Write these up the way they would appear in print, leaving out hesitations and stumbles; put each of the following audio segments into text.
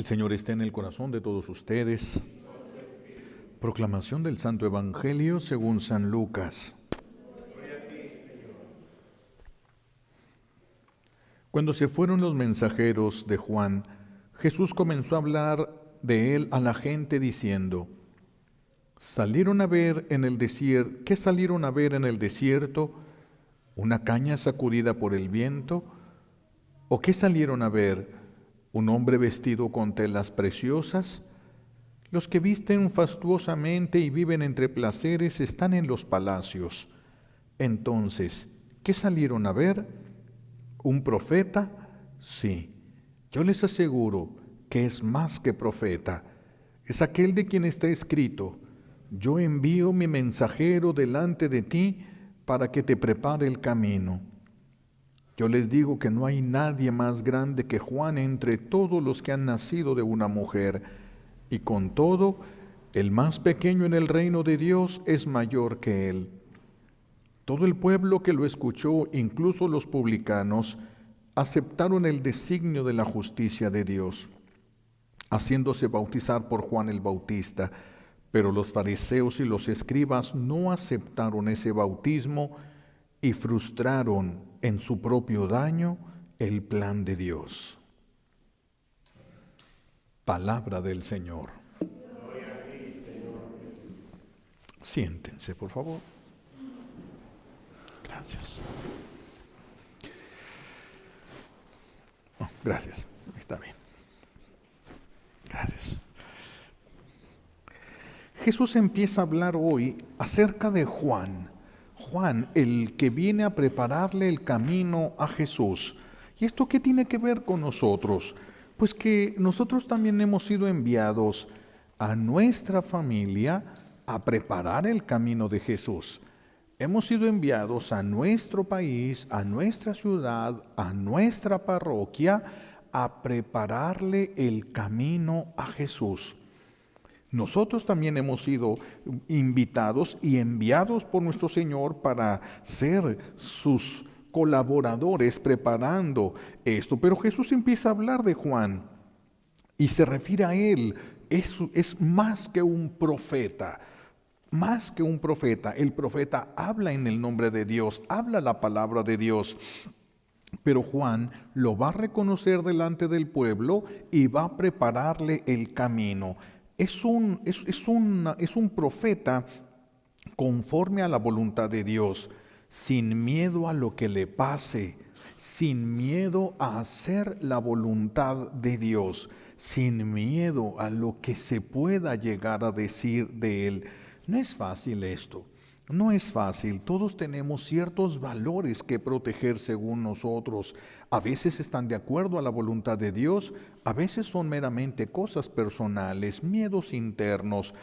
El Señor está en el corazón de todos ustedes. Proclamación del Santo Evangelio según San Lucas. Cuando se fueron los mensajeros de Juan, Jesús comenzó a hablar de él a la gente diciendo: ¿Qué salieron a ver en el desierto? ¿Una caña sacudida por el viento? ¿O qué salieron a ver? ¿Un hombre vestido con telas preciosas? Los que visten fastuosamente y viven entre placeres están en los palacios. Entonces, ¿qué salieron a ver? ¿Un profeta? Sí, yo les aseguro que es más que profeta. Es aquel de quien está escrito: yo envío mi mensajero delante de ti para que te prepare el camino. Yo les digo que no hay nadie más grande que Juan entre todos los que han nacido de una mujer, y con todo, el más pequeño en el reino de Dios es mayor que él. Todo el pueblo que lo escuchó, incluso los publicanos, aceptaron el designio de la justicia de Dios, haciéndose bautizar por Juan el Bautista. Pero los fariseos y los escribas no aceptaron ese bautismo y frustraron en su propio daño el plan de Dios. Palabra del Señor. Siéntense, por favor. Gracias. Gracias. Está bien. Gracias. Jesús empieza a hablar hoy acerca de Juan. Juan, el que viene a prepararle el camino a Jesús. ¿Y esto qué tiene que ver con nosotros? Pues que nosotros también hemos sido enviados a nuestra familia a preparar el camino de Jesús. Hemos sido enviados a nuestro país, a nuestra ciudad, a nuestra parroquia, a prepararle el camino a Jesús. Nosotros también hemos sido invitados y enviados por nuestro Señor para ser sus colaboradores preparando esto. Pero Jesús empieza a hablar de Juan y se refiere a él. Es más que un profeta. Más que un profeta. El profeta habla en el nombre de Dios, habla la palabra de Dios. Pero Juan lo va a reconocer delante del pueblo y va a prepararle el camino. Es un profeta conforme a la voluntad de Dios, sin miedo a lo que le pase, sin miedo a hacer la voluntad de Dios, sin miedo a lo que se pueda llegar a decir de él. No es fácil esto. No es fácil, todos tenemos ciertos valores que proteger según nosotros. A veces están de acuerdo a la voluntad de Dios, a veces son meramente cosas personales, miedos internos,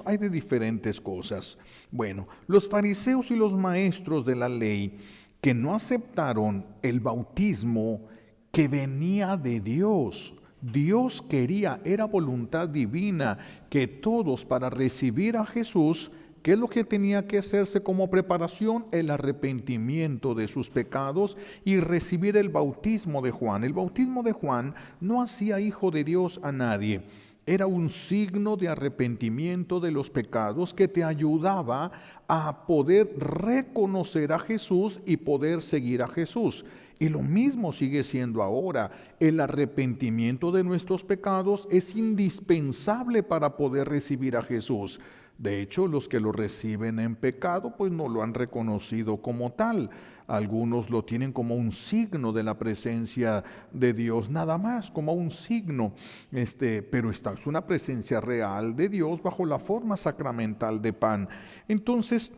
hay de diferentes cosas. Bueno, los fariseos y los maestros de la ley que no aceptaron el bautismo que venía de Dios. Dios quería, era voluntad divina, que todos para recibir a Jesús, ¿qué es lo que tenía que hacerse como preparación? El arrepentimiento de sus pecados y recibir el bautismo de Juan. El bautismo de Juan no hacía hijo de Dios a nadie. Era un signo de arrepentimiento de los pecados que te ayudaba a poder reconocer a Jesús y poder seguir a Jesús. Y lo mismo sigue siendo ahora. El arrepentimiento de nuestros pecados es indispensable para poder recibir a Jesús. De hecho, los que lo reciben en pecado, pues no lo han reconocido como tal. Algunos lo tienen como un signo de la presencia de Dios, nada más, como un signo. Pero esta es una presencia real de Dios bajo la forma sacramental de pan. Entonces,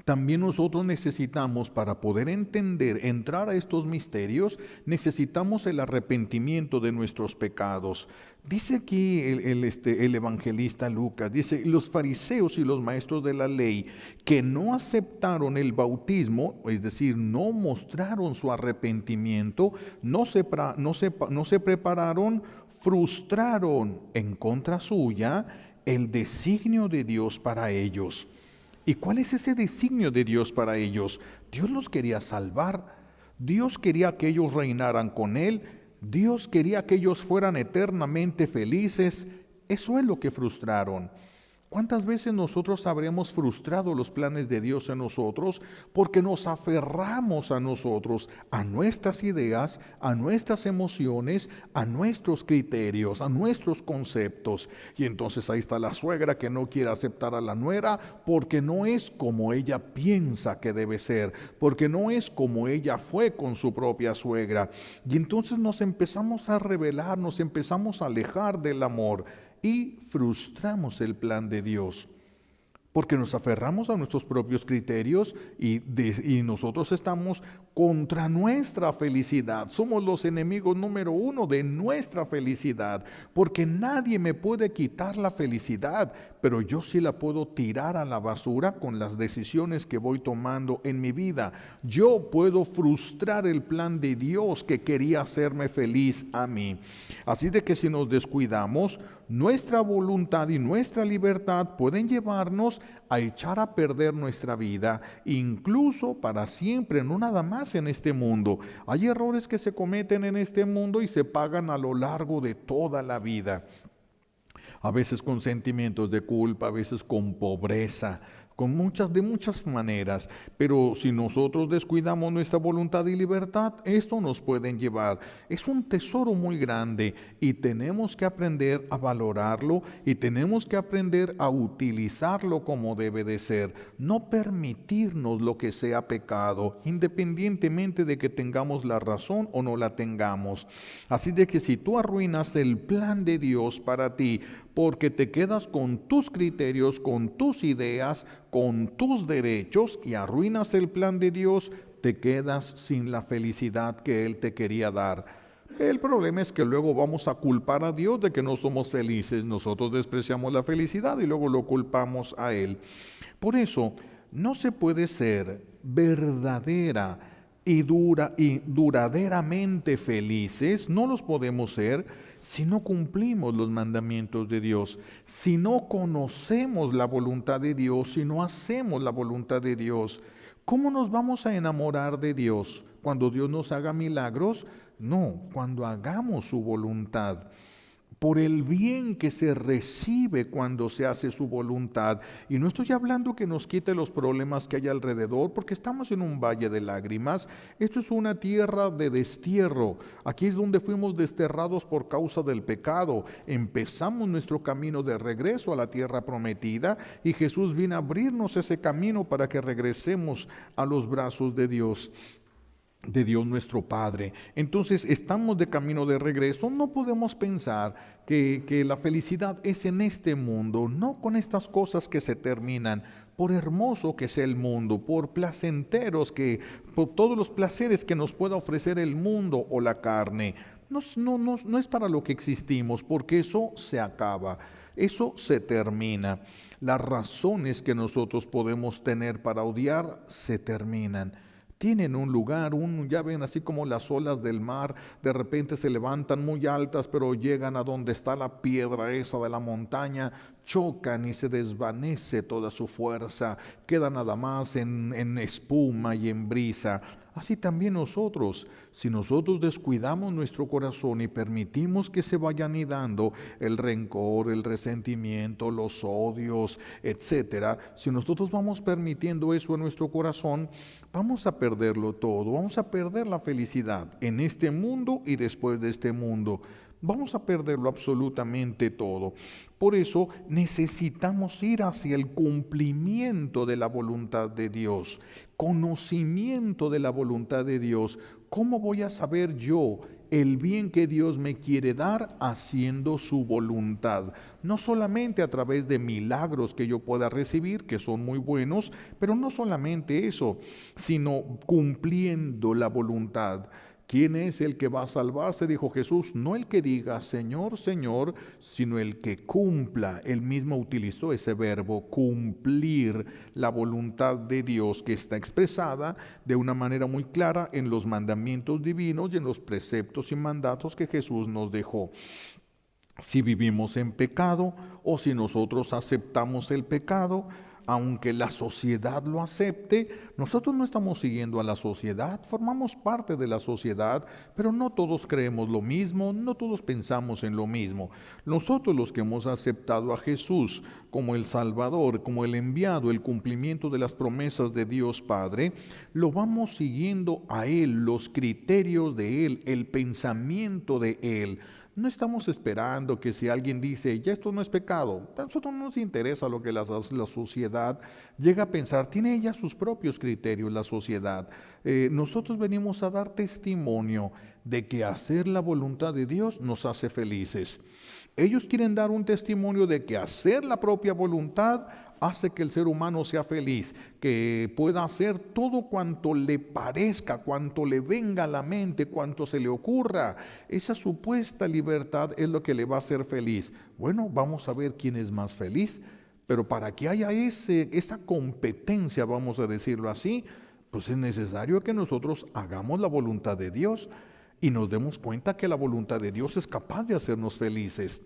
también nosotros necesitamos, para poder entender, entrar a estos misterios, necesitamos el arrepentimiento de nuestros pecados. Dice aquí el evangelista Lucas, dice: los fariseos y los maestros de la ley que no aceptaron el bautismo, es decir, no mostraron su arrepentimiento, no se prepararon, frustraron en contra suya el designio de Dios para ellos. ¿Y cuál es ese designio de Dios para ellos? Dios los quería salvar. Dios quería que ellos reinaran con Él. Dios quería que ellos fueran eternamente felices. Eso es lo que frustraron. ¿Cuántas veces nosotros habremos frustrado los planes de Dios en nosotros porque nos aferramos a nosotros, a nuestras ideas, a nuestras emociones, a nuestros criterios, a nuestros conceptos? Y entonces ahí está la suegra que no quiere aceptar a la nuera porque no es como ella piensa que debe ser, porque no es como ella fue con su propia suegra. Y entonces nos empezamos a rebelar, nos empezamos a alejar del amor y frustramos el plan de Dios, porque nos aferramos a nuestros propios criterios y nosotros estamos contra nuestra felicidad. Somos los enemigos número uno de nuestra felicidad, porque nadie me puede quitar la felicidad, pero yo sí la puedo tirar a la basura con las decisiones que voy tomando en mi vida. Yo puedo frustrar el plan de Dios que quería hacerme feliz a mí. Así de que si nos descuidamos, nuestra voluntad y nuestra libertad pueden llevarnos a echar a perder nuestra vida, incluso para siempre, no nada más en este mundo. Hay errores que se cometen en este mundo y se pagan a lo largo de toda la vida. A veces con sentimientos de culpa, a veces con pobreza, de muchas maneras, pero si nosotros descuidamos nuestra voluntad y libertad, esto nos puede llevar. Es un tesoro muy grande y tenemos que aprender a valorarlo y tenemos que aprender a utilizarlo como debe de ser. No permitirnos lo que sea pecado, independientemente de que tengamos la razón o no la tengamos. Así de que si tú arruinas el plan de Dios para ti, porque te quedas con tus criterios, con tus ideas, con tus derechos y arruinas el plan de Dios, te quedas sin la felicidad que Él te quería dar. El problema es que luego vamos a culpar a Dios de que no somos felices. Nosotros despreciamos la felicidad y luego lo culpamos a Él. Por eso, no se puede ser verdadera y duraderamente felices, no los podemos ser si no cumplimos los mandamientos de Dios, si no conocemos la voluntad de Dios, si no hacemos la voluntad de Dios. ¿Cómo nos vamos a enamorar de Dios? ¿Cuando Dios nos haga milagros? No, cuando hagamos su voluntad. Por el bien que se recibe cuando se hace su voluntad. Y no estoy hablando que nos quite los problemas que hay alrededor, porque estamos en un valle de lágrimas. Esto es una tierra de destierro. Aquí es donde fuimos desterrados por causa del pecado. Empezamos nuestro camino de regreso a la tierra prometida y Jesús vino a abrirnos ese camino para que regresemos a los brazos de Dios nuestro Padre. Entonces estamos de camino de regreso. No podemos pensar que la felicidad es en este mundo, no con estas cosas que se terminan, por hermoso que sea el mundo, por todos los placeres que nos pueda ofrecer el mundo o la carne. No es para lo que existimos, porque eso se acaba, eso se termina. Las razones que nosotros podemos tener para odiar se terminan. Tienen un lugar, ya ven, así como las olas del mar, de repente se levantan muy altas, pero llegan a donde está la piedra esa de la montaña, chocan y se desvanece toda su fuerza, queda nada más en espuma y en brisa. Así también nosotros, si nosotros descuidamos nuestro corazón y permitimos que se vaya anidando el rencor, el resentimiento, los odios, etcétera, si nosotros vamos permitiendo eso en nuestro corazón, vamos a perderlo todo, vamos a perder la felicidad en este mundo y después de este mundo. Vamos a perderlo absolutamente todo. Por eso necesitamos ir hacia el cumplimiento de la voluntad de Dios, conocimiento de la voluntad de Dios. ¿Cómo voy a saber yo el bien que Dios me quiere dar haciendo su voluntad? No solamente a través de milagros que yo pueda recibir, que son muy buenos, pero no solamente eso, sino cumpliendo la voluntad. ¿Quién es el que va a salvarse? Dijo Jesús, no el que diga Señor, Señor, sino el que cumpla. Él mismo utilizó ese verbo, cumplir la voluntad de Dios, que está expresada de una manera muy clara en los mandamientos divinos y en los preceptos y mandatos que Jesús nos dejó. Si vivimos en pecado o si nosotros aceptamos el pecado, aunque la sociedad lo acepte, nosotros no estamos siguiendo a la sociedad, formamos parte de la sociedad, pero no todos creemos lo mismo, no todos pensamos en lo mismo. Nosotros los que hemos aceptado a Jesús como el Salvador, como el enviado, el cumplimiento de las promesas de Dios Padre, lo vamos siguiendo a Él, los criterios de Él, el pensamiento de Él. No estamos esperando que si alguien dice, ya esto no es pecado, a nosotros no nos interesa lo que la sociedad llega a pensar, tiene ella sus propios criterios, la sociedad. Nosotros venimos a dar testimonio de que hacer la voluntad de Dios nos hace felices. Ellos quieren dar un testimonio de que hacer la propia voluntad hace que el ser humano sea feliz, que pueda hacer todo cuanto le parezca, cuanto le venga a la mente, cuanto se le ocurra. Esa supuesta libertad es lo que le va a hacer feliz. Bueno, vamos a ver quién es más feliz, pero para que haya esa competencia, vamos a decirlo así, pues es necesario que nosotros hagamos la voluntad de Dios y nos demos cuenta que la voluntad de Dios es capaz de hacernos felices.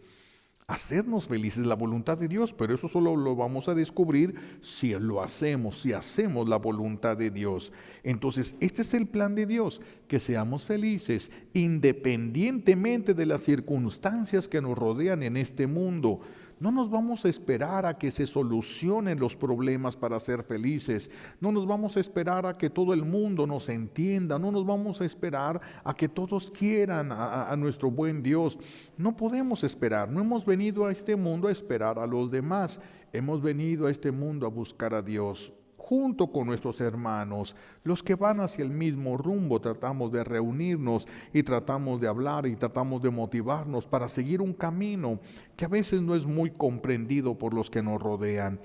Hacernos felices la voluntad de Dios, pero eso solo lo vamos a descubrir si lo hacemos, si hacemos la voluntad de Dios. Entonces, este es el plan de Dios, que seamos felices independientemente de las circunstancias que nos rodean en este mundo. No nos vamos a esperar a que se solucionen los problemas para ser felices. No nos vamos a esperar a que todo el mundo nos entienda. No nos vamos a esperar a que todos quieran a nuestro buen Dios. No podemos esperar. No hemos venido a este mundo a esperar a los demás. Hemos venido a este mundo a buscar a Dios. Junto con nuestros hermanos, los que van hacia el mismo rumbo, tratamos de reunirnos y tratamos de hablar y tratamos de motivarnos para seguir un camino que a veces no es muy comprendido por los que nos rodean.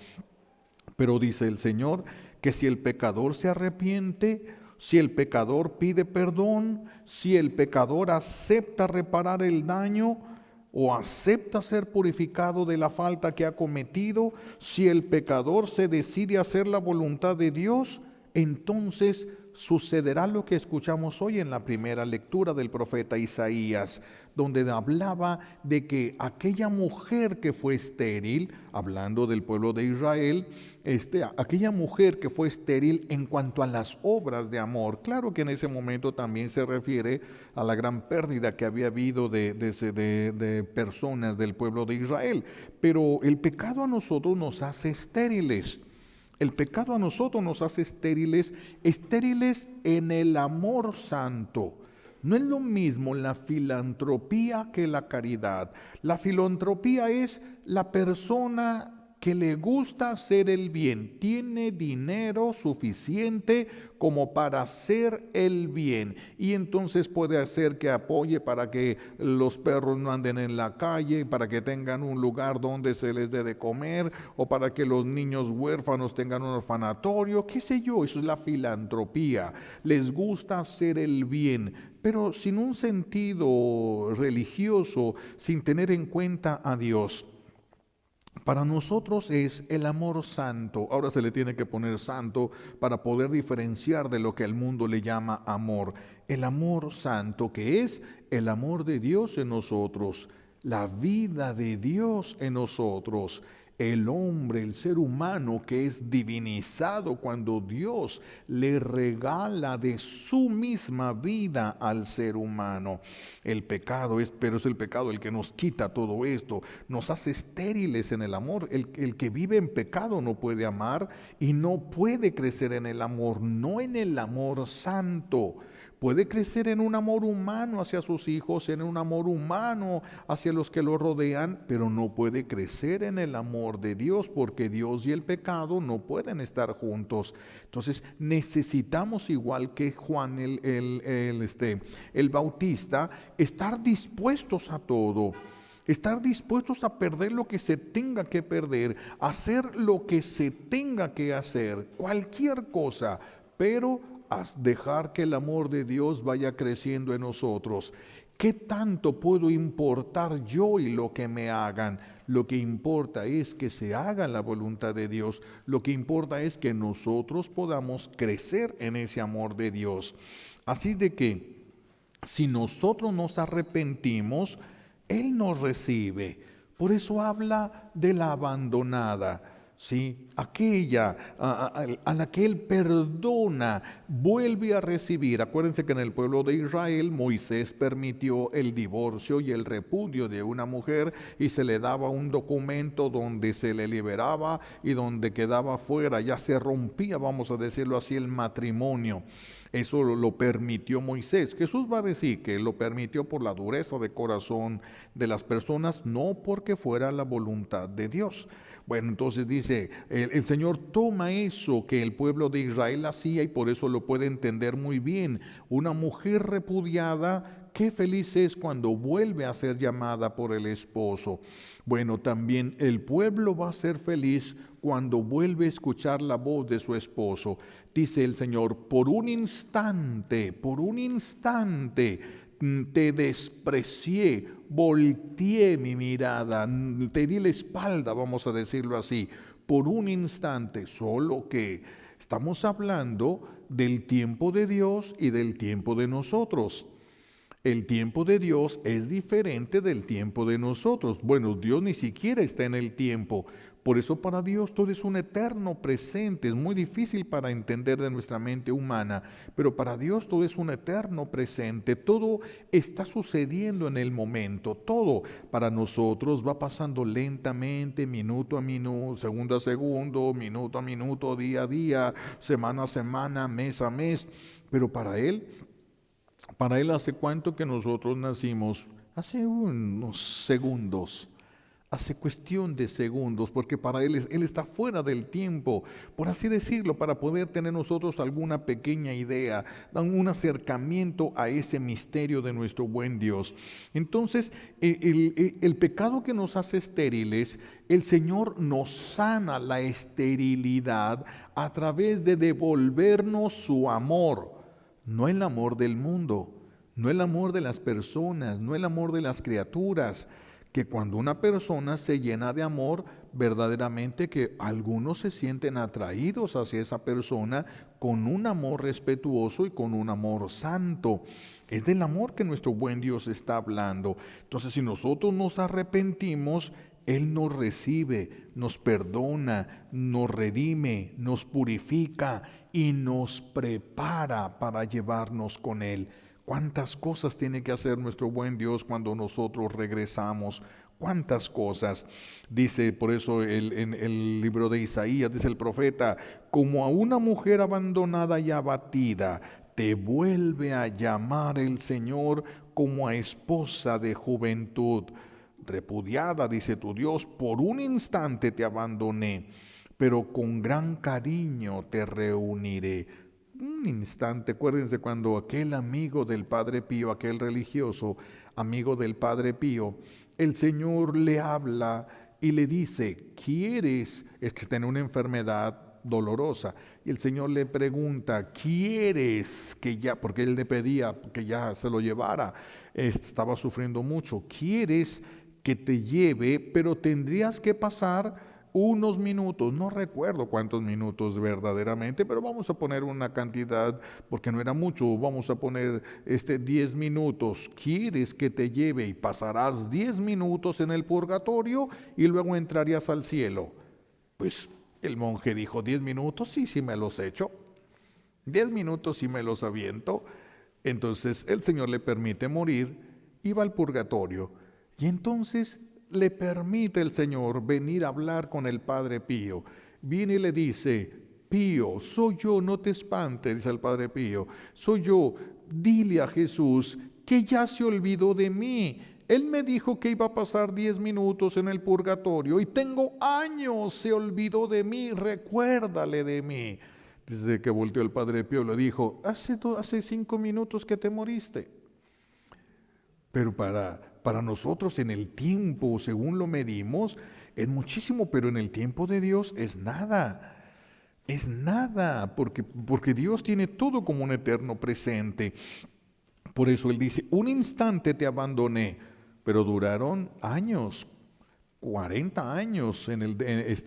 Pero dice el Señor que si el pecador se arrepiente, si el pecador pide perdón, si el pecador acepta reparar el daño, o acepta ser purificado de la falta que ha cometido, si el pecador se decide a hacer la voluntad de Dios, entonces sucederá lo que escuchamos hoy en la primera lectura del profeta Isaías, donde hablaba de que aquella mujer que fue estéril, hablando del pueblo de Israel, aquella mujer que fue estéril en cuanto a las obras de amor, claro que en ese momento también se refiere a la gran pérdida que había habido de personas del pueblo de Israel, pero el pecado a nosotros nos hace estériles. El pecado a nosotros nos hace estériles, estériles en el amor santo. No es lo mismo la filantropía que la caridad. La filantropía es la persona que le gusta hacer el bien, tiene dinero suficiente como para hacer el bien y entonces puede hacer que apoye para que los perros no anden en la calle, para que tengan un lugar donde se les dé de comer o para que los niños huérfanos tengan un orfanatorio, qué sé yo, eso es la filantropía. Les gusta hacer el bien, pero sin un sentido religioso, sin tener en cuenta a Dios. Para nosotros es el amor santo. Ahora se le tiene que poner santo para poder diferenciar de lo que el mundo le llama amor. El amor santo, que es el amor de Dios en nosotros, la vida de Dios en nosotros. El hombre, el ser humano que es divinizado cuando Dios le regala de su misma vida al ser humano. El pecado pero es el pecado el que nos quita todo esto, nos hace estériles en el amor. El que vive en pecado no puede amar y no puede crecer en el amor, no en el amor santo. Puede crecer en un amor humano hacia sus hijos, en un amor humano hacia los que lo rodean, pero no puede crecer en el amor de Dios, porque Dios y el pecado no pueden estar juntos. Entonces necesitamos, igual que Juan el Bautista, estar dispuestos a todo. Estar dispuestos a perder lo que se tenga que perder, hacer lo que se tenga que hacer, cualquier cosa, pero dejar que el amor de Dios vaya creciendo en nosotros. ¿Qué tanto puedo importar yo y lo que me hagan? Lo que importa es que se haga la voluntad de Dios. Lo que importa es que nosotros podamos crecer en ese amor de Dios. Así de que, si nosotros nos arrepentimos, Él nos recibe. Por eso habla de la abandonada. ¿sí? Aquella a la que Él perdona, vuelve a recibir. Acuérdense que en el pueblo de Israel Moisés permitió el divorcio y el repudio de una mujer y se le daba un documento donde se le liberaba y donde quedaba fuera, ya se rompía, vamos a decirlo así, el matrimonio. Eso lo permitió Moisés. Jesús va a decir que lo permitió por la dureza de corazón de las personas, no porque fuera la voluntad de Dios. Bueno, entonces dice, el Señor toma eso que el pueblo de Israel hacía y por eso lo puede entender muy bien. Una mujer repudiada, qué feliz es cuando vuelve a ser llamada por el esposo. Bueno, también el pueblo va a ser feliz cuando vuelve a escuchar la voz de su esposo. Dice el Señor, por un instante, te desprecié, volteé mi mirada, te di la espalda, vamos a decirlo así, por un instante, solo que estamos hablando del tiempo de Dios y del tiempo de nosotros. El tiempo de Dios es diferente del tiempo de nosotros. Bueno, Dios ni siquiera está en el tiempo. Por eso para Dios todo es un eterno presente. Es muy difícil para entender de nuestra mente humana, pero para Dios todo es un eterno presente. Todo está sucediendo en el momento. Todo para nosotros va pasando lentamente, minuto a minuto, segundo a segundo, minuto a minuto, día a día, semana a semana, mes a mes. Pero para Él hace cuánto que nosotros nacimos, hace unos segundos, hace cuestión de segundos, porque para Él está fuera del tiempo, por así decirlo, para poder tener nosotros alguna pequeña idea, un acercamiento a ese misterio de nuestro buen Dios. Entonces, el pecado que nos hace estériles, el Señor nos sana la esterilidad a través de devolvernos su amor. No el amor del mundo, no el amor de las personas, no el amor de las criaturas, que cuando una persona se llena de amor, verdaderamente que algunos se sienten atraídos hacia esa persona con un amor respetuoso y con un amor santo. Es del amor que nuestro buen Dios está hablando. Entonces, si nosotros nos arrepentimos, Él nos recibe, nos perdona, nos redime, nos purifica y nos prepara para llevarnos con Él. ¿Cuántas cosas tiene que hacer nuestro buen Dios cuando nosotros regresamos? ¿Cuántas cosas? Dice, por eso en el libro de Isaías, dice el profeta, como a una mujer abandonada y abatida, te vuelve a llamar el Señor como a esposa de juventud. Repudiada, dice tu Dios, por un instante te abandoné, pero con gran cariño te reuniré. Un instante, acuérdense cuando aquel amigo del Padre Pío, aquel religioso amigo del Padre Pío, el Señor le habla y le dice, ¿quieres? Es que tiene una enfermedad dolorosa. Y el Señor le pregunta, ¿quieres que ya? Porque él le pedía que ya se lo llevara, estaba sufriendo mucho. ¿Quieres que te lleve? Pero tendrías que pasar unos minutos, no recuerdo cuántos minutos verdaderamente, pero vamos a poner una cantidad, porque no era mucho, vamos a poner 10 minutos. ¿Quieres que te lleve y pasarás 10 minutos en el purgatorio y luego entrarías al cielo? Pues el monje dijo, 10 minutos, sí me los echo, 10 minutos sí me los aviento. Entonces el Señor le permite morir y va al purgatorio. Y entonces le permite el Señor venir a hablar con el Padre Pío. Viene y le dice, Pío, soy yo, no te espantes, dice el Padre Pío, soy yo, dile a Jesús que ya se olvidó de mí. Él me dijo que iba a pasar 10 minutos en el purgatorio y tengo años, se olvidó de mí, recuérdale de mí. Desde que volteó el Padre Pío le dijo, hace 5 minutos que te moriste. Pero para nosotros en el tiempo, según lo medimos, es muchísimo, pero en el tiempo de Dios es nada. Es nada, porque Dios tiene todo como un eterno presente. Por eso Él dice, un instante te abandoné, pero duraron años, 40 años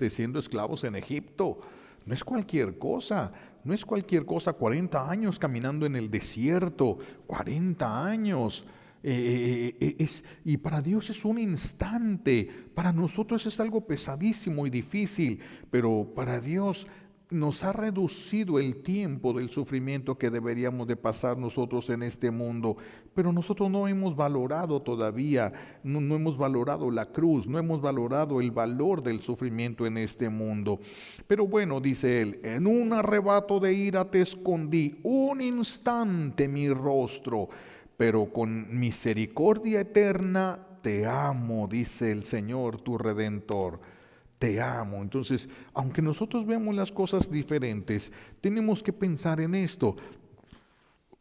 siendo esclavos en Egipto. No es cualquier cosa, 40 años caminando en el desierto, 40 años. Y para Dios es un instante, para nosotros es algo pesadísimo y difícil, pero para Dios nos ha reducido el tiempo del sufrimiento que deberíamos de pasar nosotros en este mundo, pero nosotros no hemos valorado todavía, no hemos valorado la cruz, no hemos valorado el valor del sufrimiento en este mundo. Pero bueno, dice él, en un arrebato de ira te escondí un instante mi rostro, pero con misericordia eterna te amo, dice el Señor tu Redentor. Te amo. Entonces, aunque nosotros vemos las cosas diferentes, tenemos que pensar en esto.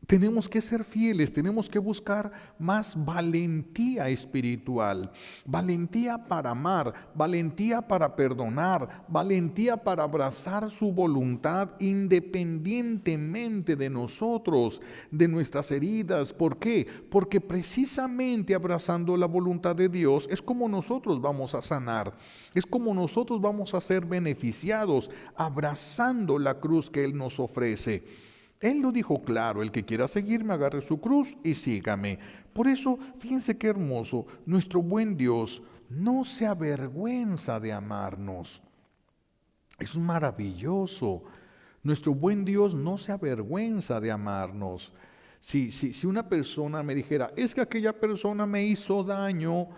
Tenemos que ser fieles, tenemos que buscar más valentía espiritual, valentía para amar, valentía para perdonar, valentía para abrazar su voluntad independientemente de nosotros, de nuestras heridas. ¿Por qué? Porque precisamente abrazando la voluntad de Dios es como nosotros vamos a sanar, es como nosotros vamos a ser beneficiados abrazando la cruz que Él nos ofrece. Él lo dijo claro, el que quiera seguirme agarre su cruz y sígame. Por eso, fíjense qué hermoso, nuestro buen Dios no se avergüenza de amarnos. Es maravilloso. Nuestro buen Dios no se avergüenza de amarnos. Si una persona me dijera, es que aquella persona me hizo daño,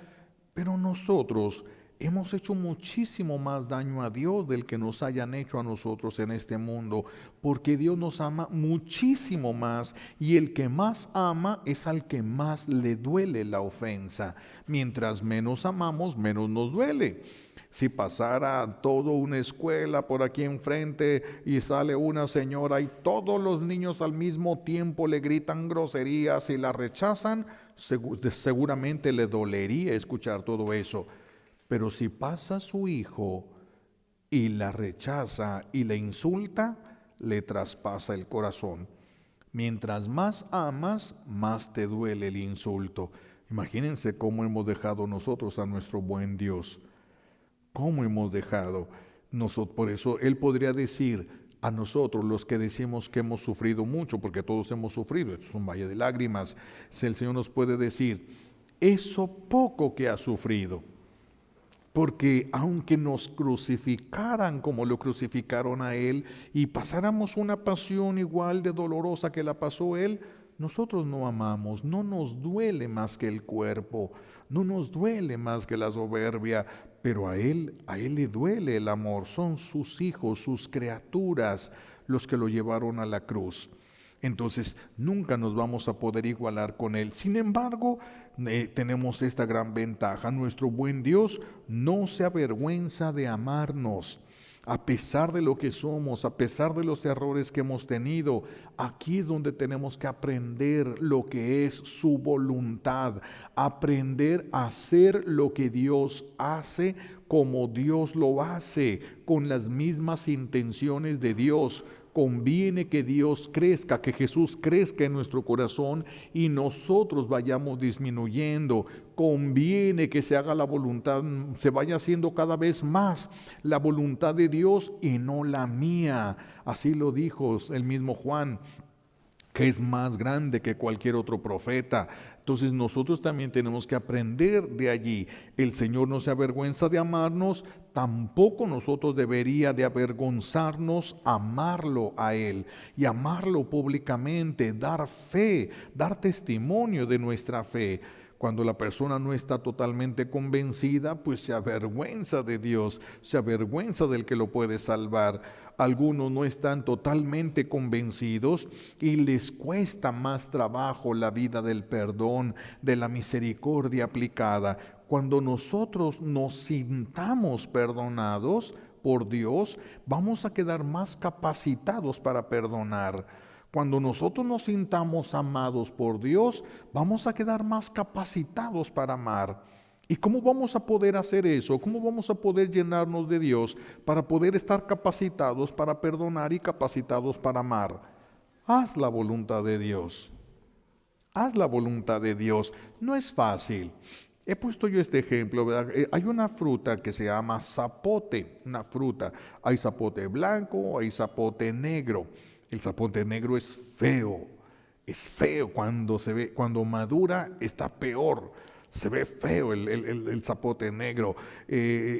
pero nosotros hemos hecho muchísimo más daño a Dios del que nos hayan hecho a nosotros en este mundo, porque Dios nos ama muchísimo más y el que más ama es al que más le duele la ofensa. Mientras menos amamos, menos nos duele. Si pasara toda una escuela por aquí enfrente y sale una señora y todos los niños al mismo tiempo le gritan groserías y la rechazan, seguramente le dolería escuchar todo eso. Pero si pasa su hijo y la rechaza y le insulta, le traspasa el corazón. Mientras más amas, más te duele el insulto. Imagínense cómo hemos dejado nosotros a nuestro buen Dios. ¿Cómo hemos dejado? Por eso Él podría decir a nosotros, los que decimos que hemos sufrido mucho, porque todos hemos sufrido, esto es un valle de lágrimas, si el Señor nos puede decir, eso poco que ha sufrido. Porque aunque nos crucificaran como lo crucificaron a Él y pasáramos una pasión igual de dolorosa que la pasó Él, nosotros no amamos, no nos duele más que el cuerpo, no nos duele más que la soberbia, pero a Él le duele el amor, son sus hijos, sus criaturas los que lo llevaron a la cruz. Entonces nunca nos vamos a poder igualar con Él. Sin embargo, tenemos esta gran ventaja. Nuestro buen Dios no se avergüenza de amarnos. A pesar de lo que somos, a pesar de los errores que hemos tenido, aquí es donde tenemos que aprender lo que es su voluntad, aprender a hacer lo que Dios hace como Dios lo hace, con las mismas intenciones de Dios. Conviene que Dios crezca, que Jesús crezca en nuestro corazón y nosotros vayamos disminuyendo. Conviene que se haga la voluntad, se vaya haciendo cada vez más la voluntad de Dios y no la mía. Así lo dijo el mismo Juan, que es más grande que cualquier otro profeta. Entonces nosotros también tenemos que aprender de allí. El Señor no se avergüenza de amarnos, tampoco nosotros debería de avergonzarnos amarlo a Él y amarlo públicamente, dar fe, dar testimonio de nuestra fe. Cuando la persona no está totalmente convencida, pues se avergüenza de Dios, se avergüenza del que lo puede salvar. Algunos no están totalmente convencidos y les cuesta más trabajo la vida del perdón, de la misericordia aplicada. Cuando nosotros nos sintamos perdonados por Dios, vamos a quedar más capacitados para perdonar. Cuando nosotros nos sintamos amados por Dios, vamos a quedar más capacitados para amar. ¿Y cómo vamos a poder hacer eso? ¿Cómo vamos a poder llenarnos de Dios para poder estar capacitados para perdonar y capacitados para amar? Haz la voluntad de Dios. Haz la voluntad de Dios. No es fácil. He puesto yo este ejemplo, ¿verdad? Hay una fruta que se llama zapote, una fruta. Hay zapote blanco, hay zapote negro. El zapote negro es feo, Es feo cuando se ve, cuando madura está peor. Se ve feo el zapote negro.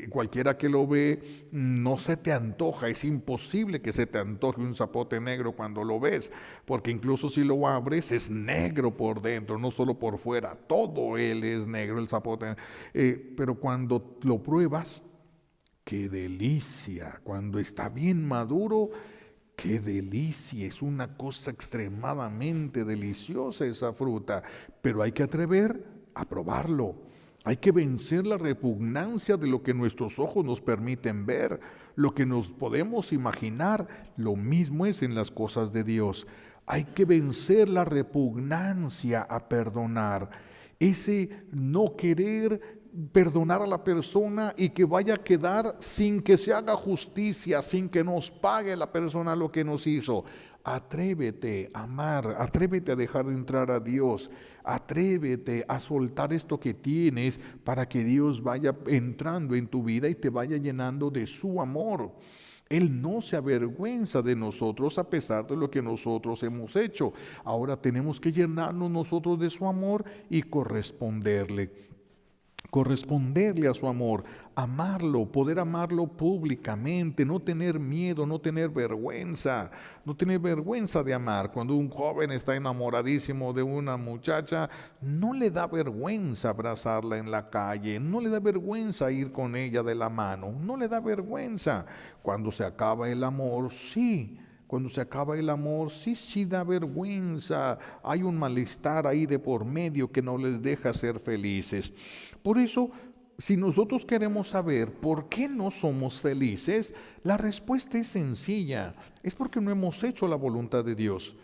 Cualquiera que lo ve no se te antoja. Es imposible que se te antoje un zapote negro cuando lo ves, porque incluso si lo abres es negro por dentro, no solo por fuera. Todo él es negro, el zapote. Pero cuando lo pruebas, qué delicia. Cuando está bien maduro, qué delicia. Es una cosa extremadamente deliciosa esa fruta. Pero hay que atrever a probarlo. Hay que vencer la repugnancia de lo que nuestros ojos nos permiten ver, lo que nos podemos imaginar. Lo mismo es en las cosas de Dios. Hay que vencer la repugnancia a perdonar. Ese no querer perdonar a la persona y que vaya a quedar sin que se haga justicia, sin que nos pague la persona lo que nos hizo. Atrévete a amar, atrévete a dejar entrar a Dios, atrévete a soltar esto que tienes para que Dios vaya entrando en tu vida y te vaya llenando de su amor. Él no se avergüenza de nosotros a pesar de lo que nosotros hemos hecho. Ahora tenemos que llenarnos nosotros de su amor y corresponderle a su amor, amarlo, poder amarlo públicamente, no tener miedo, no tener vergüenza de amar. Cuando un joven está enamoradísimo de una muchacha, no le da vergüenza abrazarla en la calle, no le da vergüenza ir con ella de la mano, no le da vergüenza. Cuando se acaba el amor, sí. Cuando se acaba el amor, sí da vergüenza. Hay un malestar ahí de por medio que no les deja ser felices. Por eso, si nosotros queremos saber por qué no somos felices, la respuesta es sencilla. Es porque no hemos hecho la voluntad de Dios.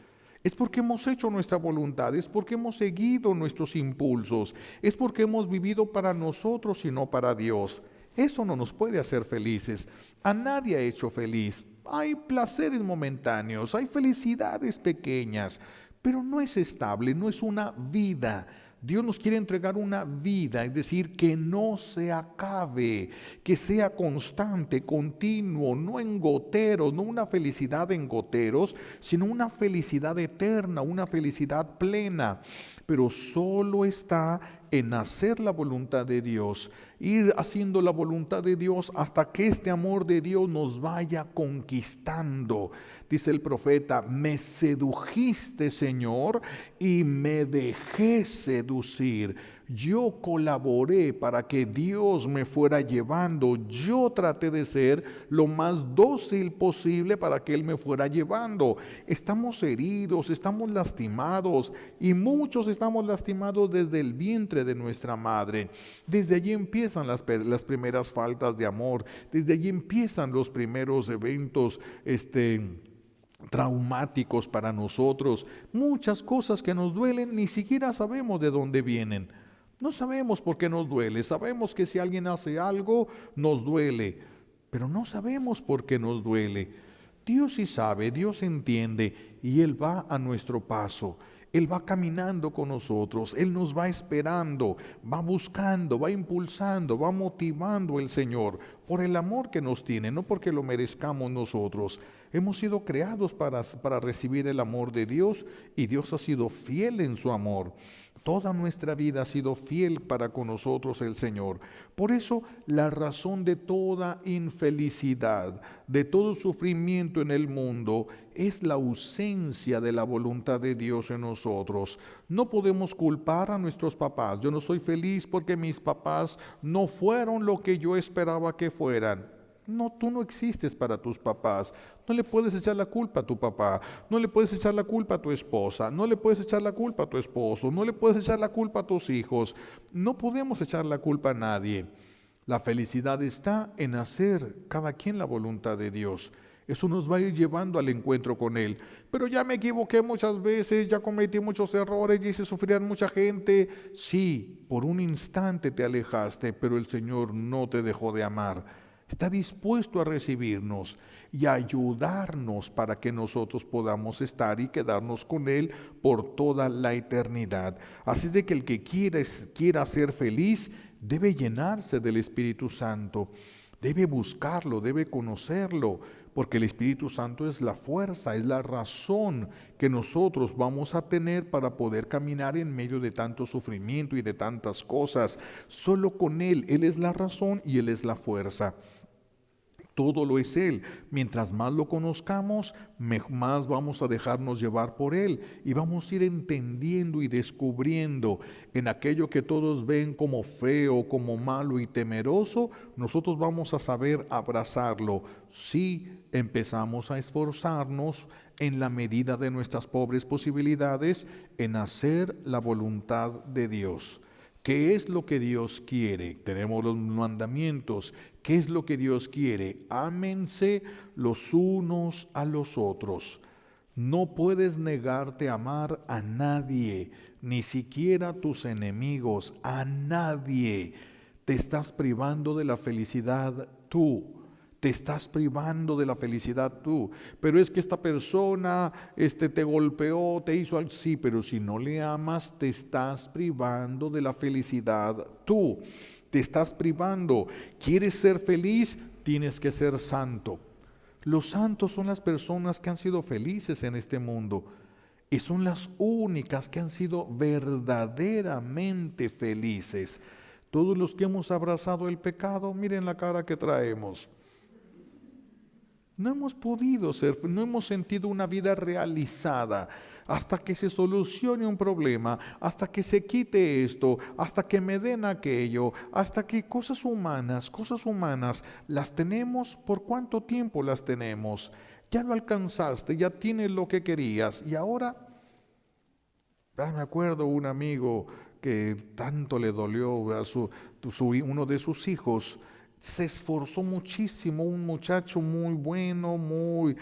Es porque hemos hecho nuestra voluntad, es porque hemos seguido nuestros impulsos, es porque hemos vivido para nosotros y no para Dios. Eso no nos puede hacer felices. A nadie ha hecho feliz. Hay placeres momentáneos, hay felicidades pequeñas, pero no es estable, no es una vida. Dios nos quiere entregar una vida, es decir, que no se acabe, que sea constante, continuo, no en goteros, no una felicidad en goteros, sino una felicidad eterna, una felicidad plena. Pero solo está en hacer la voluntad de Dios, ir haciendo la voluntad de Dios hasta que este amor de Dios nos vaya conquistando. Dice el profeta, me sedujiste, Señor, y me dejé seducir. Yo colaboré para que Dios me fuera llevando. Yo traté de ser lo más dócil posible para que Él me fuera llevando. Estamos heridos, estamos lastimados y muchos estamos lastimados desde el vientre de nuestra madre. Desde allí empiezan las primeras faltas de amor. Desde allí empiezan los primeros eventos traumáticos para nosotros. Muchas cosas que nos duelen ni siquiera sabemos de dónde vienen. No sabemos por qué nos duele. Sabemos que si alguien hace algo, nos duele, pero no sabemos por qué nos duele. Dios sí sabe, Dios entiende y Él va a nuestro paso. Él va caminando con nosotros, Él nos va esperando, va buscando, va impulsando, va motivando el Señor por el amor que nos tiene, no porque lo merezcamos nosotros. Hemos sido creados para recibir el amor de Dios y Dios ha sido fiel en su amor. Toda nuestra vida ha sido fiel para con nosotros el Señor. Por eso la razón de toda infelicidad, de todo sufrimiento en el mundo, es la ausencia de la voluntad de Dios en nosotros. No podemos culpar a nuestros papás. Yo no soy feliz porque mis papás no fueron lo que yo esperaba que fueran. No, tú no existes para tus papás. No le puedes echar la culpa a tu papá. No le puedes echar la culpa a tu esposa. No le puedes echar la culpa a tu esposo. No le puedes echar la culpa a tus hijos. No podemos echar la culpa a nadie. La felicidad está en hacer cada quien la voluntad de Dios. Eso nos va a ir llevando al encuentro con Él. Pero ya me equivoqué muchas veces, ya cometí muchos errores, ya hice sufrir a mucha gente. Sí, por un instante te alejaste, pero el Señor no te dejó de amar. Está dispuesto a recibirnos y a ayudarnos para que nosotros podamos estar y quedarnos con Él por toda la eternidad. Así de que el que quiera ser feliz debe llenarse del Espíritu Santo, debe buscarlo, debe conocerlo, porque el Espíritu Santo es la fuerza, es la razón que nosotros vamos a tener para poder caminar en medio de tanto sufrimiento y de tantas cosas. Solo con Él es la razón y Él es la fuerza. Todo lo es Él. Mientras más lo conozcamos, más vamos a dejarnos llevar por Él y vamos a ir entendiendo y descubriendo en aquello que todos ven como feo, como malo y temeroso, nosotros vamos a saber abrazarlo si empezamos a esforzarnos en la medida de nuestras pobres posibilidades en hacer la voluntad de Dios. ¿Qué es lo que Dios quiere? Tenemos los mandamientos. ¿Qué es lo que Dios quiere? Ámense los unos a los otros. No puedes negarte a amar a nadie, ni siquiera a tus enemigos, a nadie. Te estás privando de la felicidad tú. Te estás privando de la felicidad tú. Pero es que esta persona te golpeó, te hizo algo. Sí, pero si no le amas, te estás privando de la felicidad tú. Te estás privando. ¿Quieres ser feliz? Tienes que ser santo. Los santos son las personas que han sido felices en este mundo. Y son las únicas que han sido verdaderamente felices. Todos los que hemos abrazado el pecado, miren la cara que traemos. No hemos podido ser, no hemos sentido una vida realizada hasta que se solucione un problema, hasta que se quite esto, hasta que me den aquello, hasta que cosas humanas, las tenemos. ¿Por cuánto tiempo las tenemos? Ya lo alcanzaste, ya tienes lo que querías y ahora, me acuerdo un amigo que tanto le dolió a uno de sus hijos. Se esforzó muchísimo, un muchacho muy bueno, muy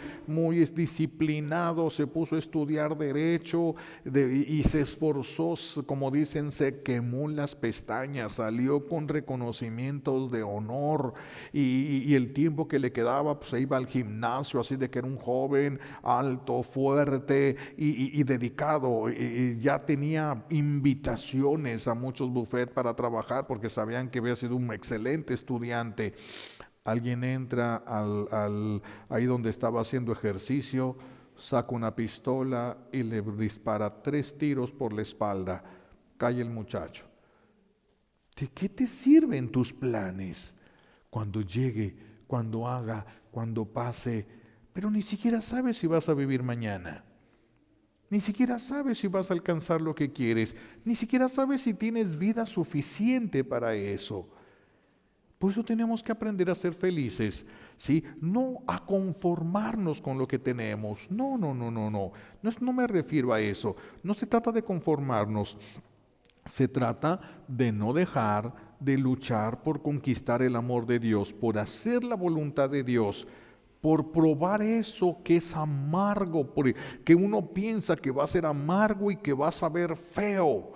disciplinado, se puso a estudiar derecho y se esforzó, como dicen, se quemó las pestañas, salió con reconocimientos de honor y el tiempo que le quedaba, pues se iba al gimnasio, así de que era un joven alto, fuerte y dedicado. Y ya tenía invitaciones a muchos buffets para trabajar porque sabían que había sido un excelente estudiante. Alguien entra ahí donde estaba haciendo ejercicio, saca una pistola y le dispara 3 tiros por la espalda. Cae el muchacho. ¿De qué te sirven tus planes? Cuando llegue, cuando haga, cuando pase, pero ni siquiera sabes si vas a vivir mañana. Ni siquiera sabes si vas a alcanzar lo que quieres. Ni siquiera sabes si tienes vida suficiente para eso. Por eso tenemos que aprender a ser felices, ¿sí? No a conformarnos con lo que tenemos. No. No me refiero a eso. No se trata de conformarnos. Se trata de no dejar de luchar por conquistar el amor de Dios, por hacer la voluntad de Dios, por probar eso que es amargo, que uno piensa que va a ser amargo y que va a saber feo.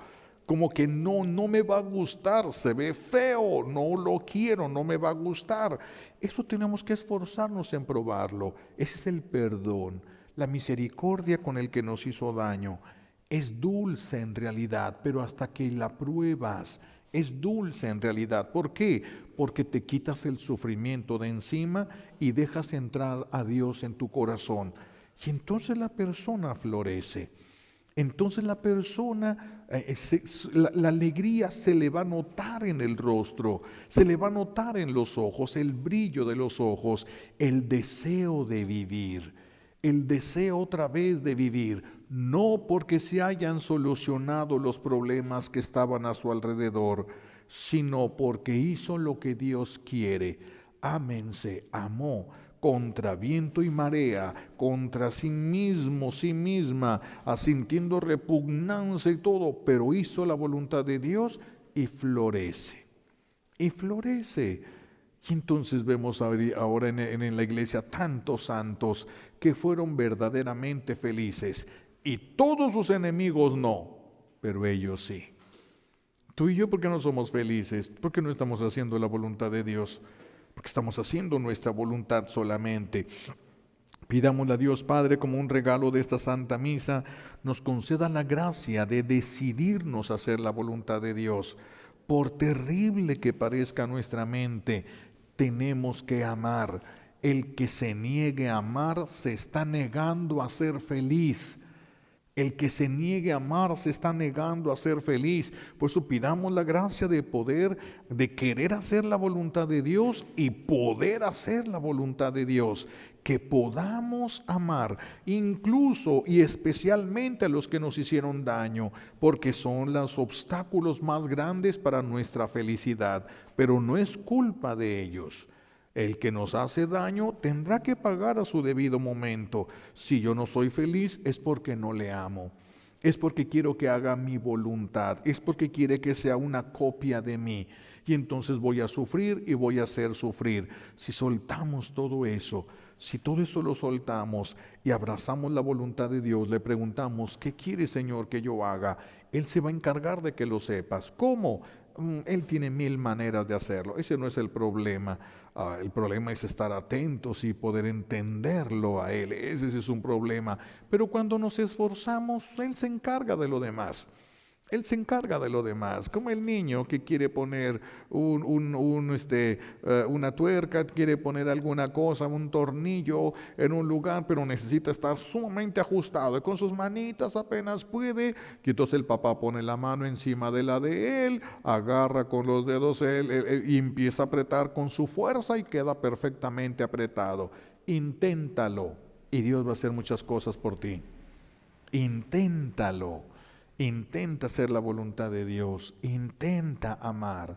Como que no me va a gustar, se ve feo, no lo quiero, no me va a gustar. Eso tenemos que esforzarnos en probarlo. Ese es el perdón, la misericordia con el que nos hizo daño. Es dulce en realidad, pero hasta que la pruebas, es dulce en realidad. ¿Por qué? Porque te quitas el sufrimiento de encima y dejas entrar a Dios en tu corazón. Y entonces la persona florece. Entonces la persona, la alegría se le va a notar en el rostro, se le va a notar en los ojos, el brillo de los ojos, el deseo de vivir, el deseo otra vez de vivir, no porque se hayan solucionado los problemas que estaban a su alrededor, sino porque hizo lo que Dios quiere. Ámense, amó contra viento y marea, contra sí mismo, sí misma, sintiendo repugnancia y todo, pero hizo la voluntad de Dios y florece. Y florece. Y entonces vemos ahora en la iglesia tantos santos que fueron verdaderamente felices y todos sus enemigos no, pero ellos sí. Tú y yo, ¿por qué no somos felices? ¿Por qué no estamos haciendo la voluntad de Dios? Porque estamos haciendo nuestra voluntad solamente. Pidámosle a Dios Padre, como un regalo de esta Santa Misa, nos conceda la gracia de decidirnos a hacer la voluntad de Dios. Por terrible que parezca nuestra mente, tenemos que amar. El que se niegue a amar se está negando a ser feliz. El que se niegue a amar se está negando a ser feliz. Por eso pidamos la gracia de poder, de querer hacer la voluntad de Dios y poder hacer la voluntad de Dios. Que podamos amar incluso y especialmente a los que nos hicieron daño, porque son los obstáculos más grandes para nuestra felicidad, pero no es culpa de ellos. El que nos hace daño tendrá que pagar a su debido momento. Si yo no soy feliz es porque no le amo. Es porque quiero que haga mi voluntad. Es porque quiere que sea una copia de mí. Y entonces voy a sufrir y voy a hacer sufrir. Si soltamos todo eso, si todo eso lo soltamos y abrazamos la voluntad de Dios, le preguntamos, ¿qué quiere, Señor, que yo haga? Él se va a encargar de que lo sepas. ¿Cómo? Él tiene mil maneras de hacerlo. Ese no es el problema. El problema es estar atentos y poder entenderlo a Él. Ese es un problema. Pero cuando nos esforzamos, Él se encarga de lo demás. Él se encarga de lo demás, como el niño que quiere poner una tuerca, quiere poner alguna cosa, un tornillo en un lugar, pero necesita estar sumamente ajustado y con sus manitas apenas puede. Y entonces el papá pone la mano encima de la de él, agarra con los dedos y empieza a apretar con su fuerza y queda perfectamente apretado. Inténtalo y Dios va a hacer muchas cosas por ti. Inténtalo. Intenta hacer la voluntad de Dios, intenta amar,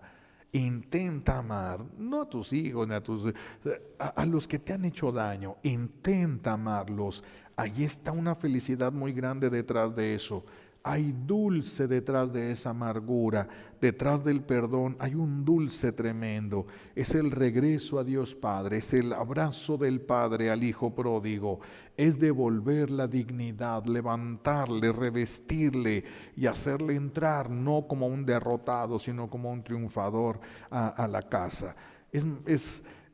no a tus hijos, ni a los que te han hecho daño, intenta amarlos. Ahí está una felicidad muy grande detrás de eso. Hay dulce detrás de esa amargura, detrás del perdón hay un dulce tremendo. Es el regreso a Dios Padre, es el abrazo del Padre al Hijo pródigo, es devolver la dignidad, levantarle, revestirle y hacerle entrar no como un derrotado, sino como un triunfador a la casa.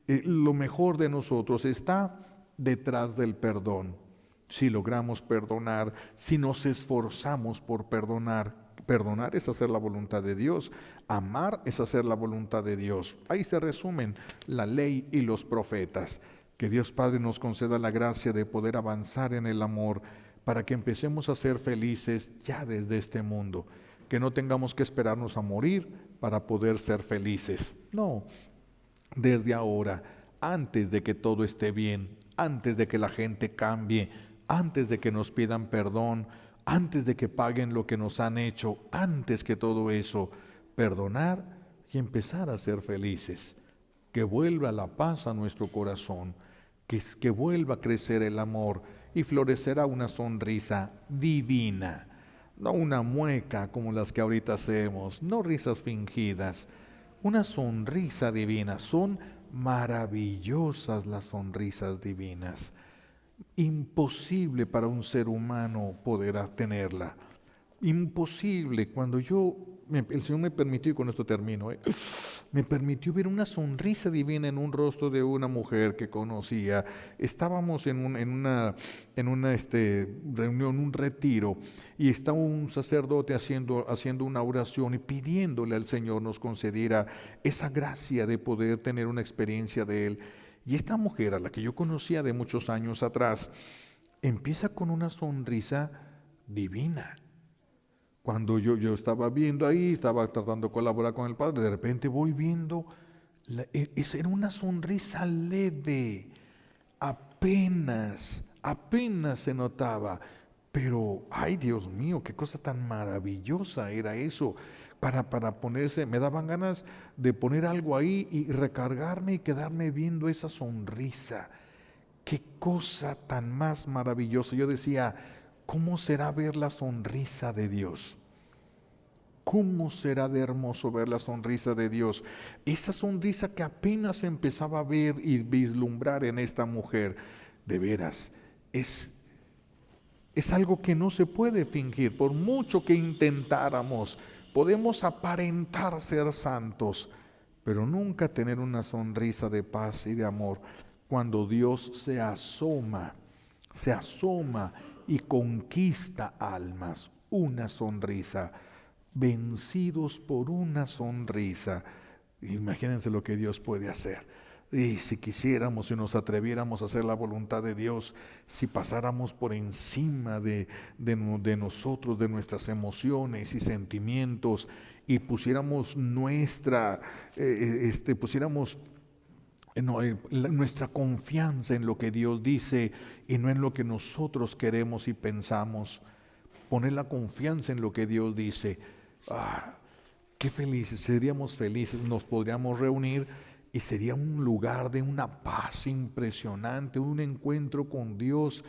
Lo mejor de nosotros está detrás del perdón. Si logramos perdonar, si nos esforzamos por perdonar, perdonar es hacer la voluntad de Dios, amar es hacer la voluntad de Dios. Ahí se resumen la ley y los profetas. Que Dios Padre nos conceda la gracia de poder avanzar en el amor para que empecemos a ser felices ya desde este mundo. Que no tengamos que esperarnos a morir para poder ser felices. No, desde ahora, antes de que todo esté bien, antes de que la gente cambie, antes de que nos pidan perdón, antes de que paguen lo que nos han hecho, antes que todo eso, perdonar y empezar a ser felices. Que vuelva la paz a nuestro corazón, que vuelva a crecer el amor y florecerá una sonrisa divina, no una mueca como las que ahorita hacemos, no risas fingidas, una sonrisa divina. Son maravillosas las sonrisas divinas. Imposible para un ser humano poder tenerla. Imposible. Cuando el Señor me permitió, y con esto termino, me permitió ver una sonrisa divina en un rostro de una mujer que conocía. Estábamos en una reunión, un retiro, y estaba un sacerdote haciendo una oración y pidiéndole al Señor nos concediera esa gracia de poder tener una experiencia de Él. Y esta mujer, a la que yo conocía de muchos años atrás, empieza con una sonrisa divina. Cuando yo estaba viendo ahí, estaba tratando de colaborar con el Padre, de repente voy viendo, era una sonrisa leve, apenas se notaba. Pero, ay Dios mío, qué cosa tan maravillosa era eso. Para ponerse, me daban ganas de poner algo ahí y recargarme y quedarme viendo esa sonrisa. Qué cosa tan más maravillosa. Yo decía, ¿cómo será ver la sonrisa de Dios? ¿Cómo será de hermoso ver la sonrisa de Dios? Esa sonrisa que apenas empezaba a ver y vislumbrar en esta mujer, de veras, es algo que no se puede fingir. Por mucho que intentáramos, podemos aparentar ser santos, pero nunca tener una sonrisa de paz y de amor cuando Dios se asoma y conquista almas. Una sonrisa, vencidos por una sonrisa. Imagínense lo que Dios puede hacer. Y si quisiéramos, si nos atreviéramos a hacer la voluntad de Dios, si pasáramos por encima de nosotros, de nuestras emociones y sentimientos, y pusiéramos nuestra confianza en lo que Dios dice y no en lo que nosotros queremos y pensamos, poner la confianza en lo que Dios dice. Qué felices, seríamos felices, nos podríamos reunir y sería un lugar de una paz impresionante, un encuentro con Dios,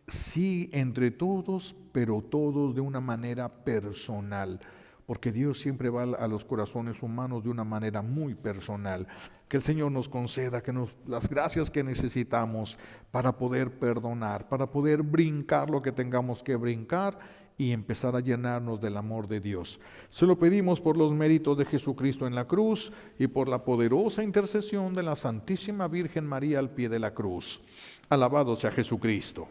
sí, entre todos, pero todos de una manera personal, porque Dios siempre va a los corazones humanos de una manera muy personal. Que el Señor nos conceda las gracias que necesitamos para poder perdonar, para poder brincar lo que tengamos que brincar y empezar a llenarnos del amor de Dios. Se lo pedimos por los méritos de Jesucristo en la cruz y por la poderosa intercesión de la Santísima Virgen María al pie de la cruz. Alabado sea Jesucristo.